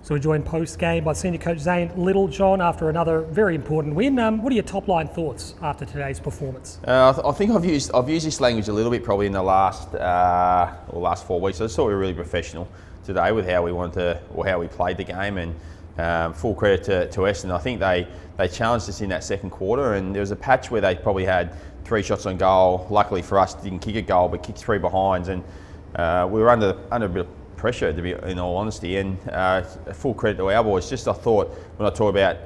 So we're joined post-game by senior coach Zane Littlejohn after another very important win. What are your top-line thoughts after today's performance? I think I've used this language a little bit probably in the last 4 weeks. I just thought we were really professional today with how we wanted to, or how we played the game, and full credit to Essendon. I think they challenged us in that second quarter, and there was a patch where they probably had 3 shots on goal. Luckily for us, didn't kick a goal, but kicked 3 behinds, and we were under a bit of pressure, to be in all honesty, and full credit to our boys. Just I thought when I talk about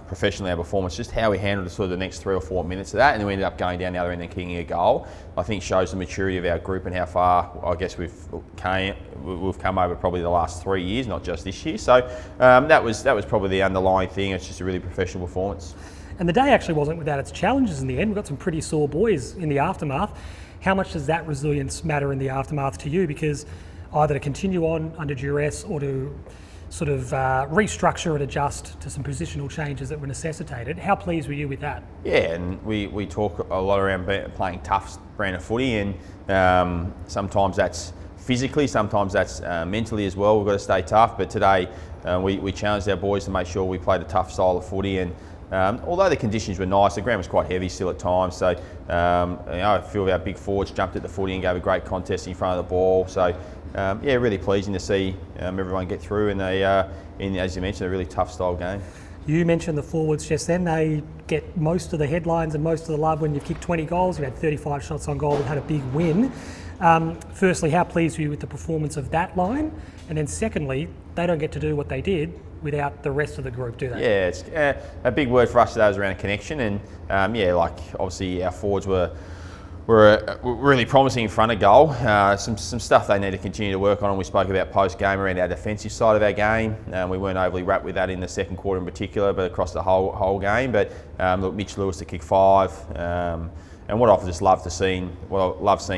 professionally our performance, just how we handled sort of the next 3 or 4 minutes of that, and then we ended up going down the other end and kicking a goal. I think shows the maturity of our group and how far I guess we've come over probably the last 3 years, not just this year. So that was probably the underlying thing. It's just a really professional performance. And the day actually wasn't without its challenges in the end. We've got some pretty sore boys in the aftermath. How much does that resilience matter in the aftermath to you? Because either to continue on under duress or to sort of restructure and adjust to some positional changes that were necessitated. How pleased were you with that? Yeah, and we talk a lot around playing tough brand of footy, and sometimes that's physically, sometimes that's mentally as well. We've got to stay tough, but today we challenged our boys to make sure we played a tough style of footy, and although the conditions were nice, the ground was quite heavy still at times, so a few of our big forwards jumped at the footy and gave a great contest in front of the ball. So yeah, really pleasing to see everyone get through in as you mentioned, a really tough style game. You mentioned the forwards just then. They get most of the headlines and most of the love when you've kicked 20 goals. You had 35 shots on goal and had a big win. Firstly, how pleased were you with the performance of that line? And then secondly, they don't get to do what they did without the rest of the group, do they? Yeah, it's a big word for us today was around connection, and yeah, like obviously our forwards were really promising in front of goal. Some stuff they need to continue to work on, and we spoke about post-game around our defensive side of our game. We weren't overly wrapped with that in the second quarter in particular, but across the whole game. But look, Mitch Lewis to kick 5. And what I just love seeing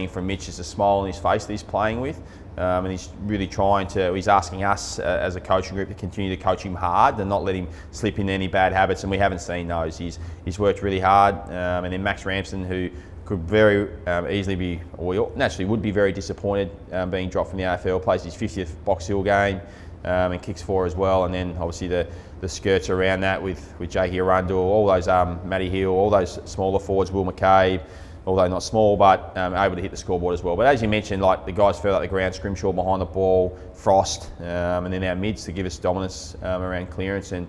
from Mitch is a smile on his face that he's playing with. And he's really he's asking us as a coaching group to continue to coach him hard and not let him slip into any bad habits, and we haven't seen those. He's worked really hard. And then Max Ramsden, who could very easily be, or naturally would be very disappointed being dropped from the AFL, plays his 50th Box Hill game and kicks 4 as well. And then obviously the skirts around that with Jakey Arundel, all those Matty Hill, all those smaller forwards, Will McCabe, although not small, but able to hit the scoreboard as well. But as you mentioned, like the guys further up the ground, Scrimshaw behind the ball, Frost, and then our mids to give us dominance around clearance and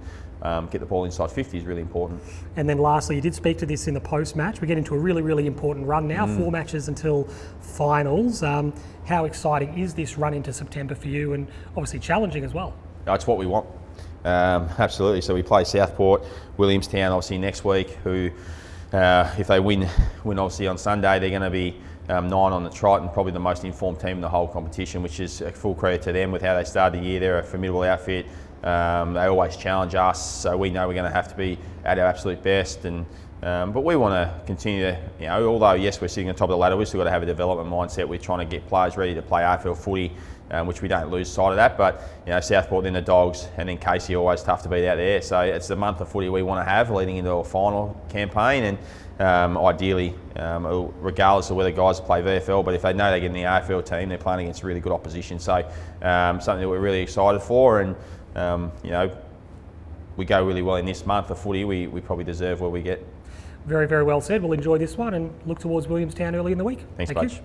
get the ball inside 50 is really important. And then lastly, you did speak to this in the post-match. We get into a really, really important run now, 4 matches until finals. How exciting is this run into September for you, and obviously challenging as well? It's what we want. Absolutely. So we play Southport, Williamstown obviously next week, who if they win obviously on Sunday, they're going to be 9 on the trot and probably the most informed team in the whole competition, which is a full credit to them with how they started the year. They're a formidable outfit. They always challenge us, so we know we're going to have to be at our absolute best. And but we want to continue to, although yes, we're sitting on top of the ladder, we've still got to have a development mindset. We're trying to get players ready to play AFL footy, which we don't lose sight of that. But Southport, then the Dogs, and then Casey, always tough to beat out there. So it's the month of footy we want to have leading into a final campaign, and ideally, regardless of whether guys play VFL, but if they know they get in the AFL team, they're playing against really good opposition. So something that we're really excited for, and we go really well in this month of footy. We probably deserve where we get. Very, very well said. We'll enjoy this one and look towards Williamstown early in the week. Thanks, Butch.